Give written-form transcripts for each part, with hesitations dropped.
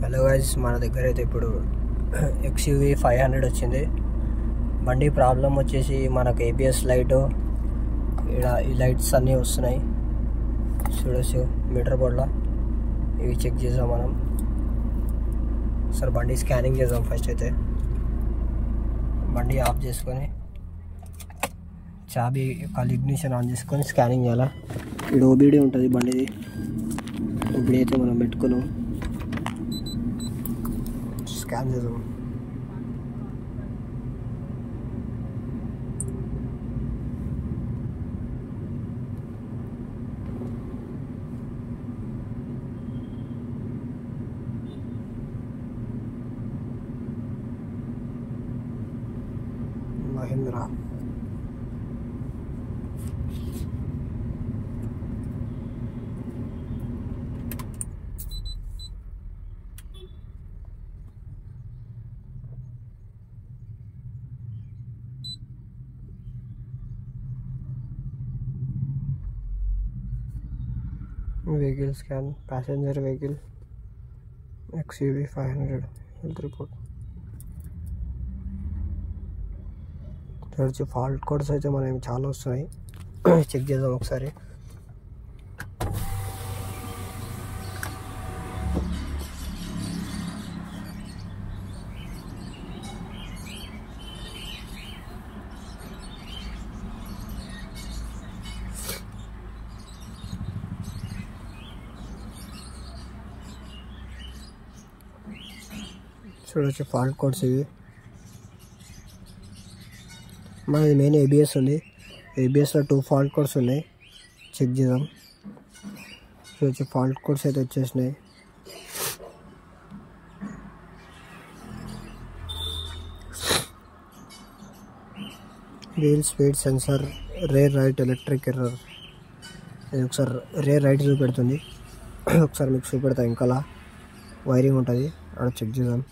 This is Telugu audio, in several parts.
హలో గైస్, మన దగ్గర అయితే ఇప్పుడు XUV 500 వచ్చింది. బండి ప్రాబ్లం వచ్చేసి మనకు ABS లైట్, ఇక్కడ ఈ లైట్స్ అన్నీ వస్తున్నాయి చూడొచ్చు మీటర్ బోర్డ్లో. ఇవి చెక్ చేద్దాం మనం. సరే బండి స్కానింగ్ చేద్దాం. ఫస్ట్ అయితే బండి ఆఫ్ చేసుకొని చాబీ కాల్ ఇగ్నిషన్ ఆన్ చేసుకొని స్కానింగ్ చేయాలి. ఇక్కడ OBD ఉంటుంది బండిది. OBD అయితే మనం పెట్టుకున్నాం, స్కాన్ చేద్దాం. Mahindra vehicle scan, passenger vehicle XUV 500 health report. చూడొచ్చు ఫాల్ట్ కోడ్స్ అయితే మనం చాలా వస్తున్నాయి. చెక్ చేద్దాం ఒకసారి. చూడొచ్చు ఫాల్ట్ కోడ్స్ ఇవి. మనది మెయిన్ ABS ఉంది. ABSలో 2 ఫాల్ట్ కోడ్స్ ఉన్నాయి, చెక్ చేద్దాం. చూడొచ్చు ఫాల్ట్ కోడ్స్ అయితే వచ్చేసినాయి. Wheel speed sensor, rear right electric error. ఇది ఒకసారి రేర్ రైట్ చూపెడుతుంది. ఒకసారి మీకు చూపెడతా. ఇంకలా వైరింగ్ ఉంటుంది, అక్కడ చెక్ చేద్దాం.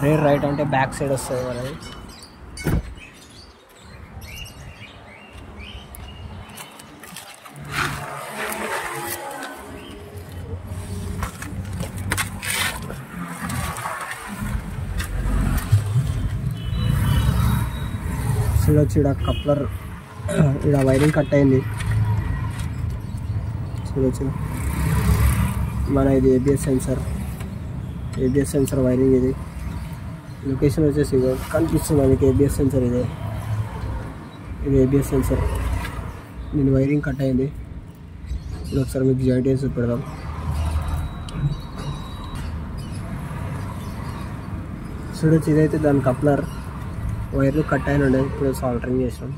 రేర్ రైట్ అంటే బ్యాక్ సైడ్ వస్తుంది మనది. చూడొచ్చు ఇక్కడ కప్లర్, ఇక్కడ వైరింగ్ కట్ అయింది. చూడొచ్చు మన ఇది ABS సెన్సర్ వైరింగ్. ఇది లొకేషన్ వచ్చేసి కనిపిస్తుంది మనకి. ABS సెన్సర్ ఇది ABS సెన్సర్. దీని వైరింగ్ కట్ అయింది. ఇది ఒకసారి మీకు జాయింట్ వేసి పెడదాం. చూడొచ్చు ఇదైతే దాని కప్లర్. వైర్లు కట్ అయిన ఉండే, ఇప్పుడు సాల్టరింగ్ చేసాం.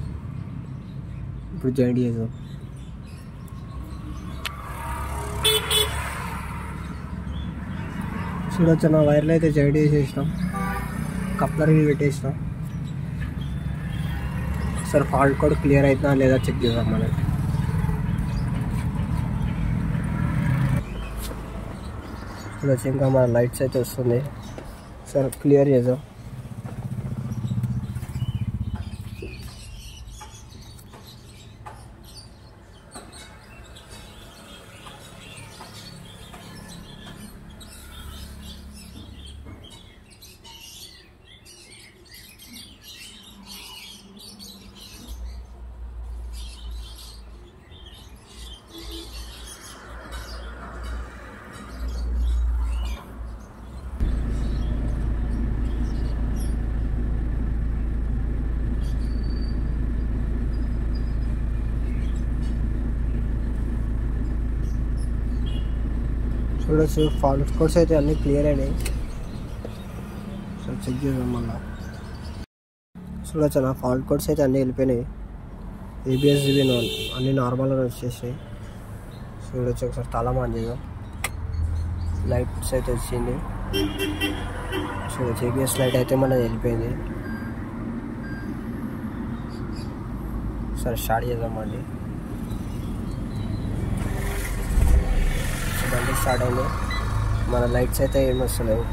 ఇప్పుడు జాయింట్ చేసాం. చూడొచ్చు నా వైర్లు అయితే జాయింట్ చేసేసినాం, కప్లర్ పెట్టేసినాం. సరే ఫాల్ట్ కోడ్ క్లియర్ అవుతుందా లేదా చెక్ చేద్దాం మనం. చూడొచ్చు ఇంకా మన లైట్స్ అయితే వస్తుంది. సరే క్లియర్ చేద్దాం. చూడొచ్చు ఫాల్ట్ కోడ్స్ అయితే అన్నీ క్లియర్ అయినాయి. సో చెక్ చేద్దాం మళ్ళా. చూడొచ్చు నా ఫాల్ట్ కోడ్స్ అయితే అన్నీ వెళ్ళిపోయినాయి. ABS అన్నీ నార్మల్గా వచ్చేసాయి. చూడొచ్చు ఒకసారి తాళం ఆన్ చేద్దాం. లైట్స్ అయితే వచ్చింది. చూడొచ్చు ABS లైట్ అయితే మనది వెళ్ళిపోయింది. సరే స్టార్ట్ చేద్దాం అండి. బండి స్టార్ట్ అయింది. మన లైట్స్ అయితే ఏమి వస్తలేవు.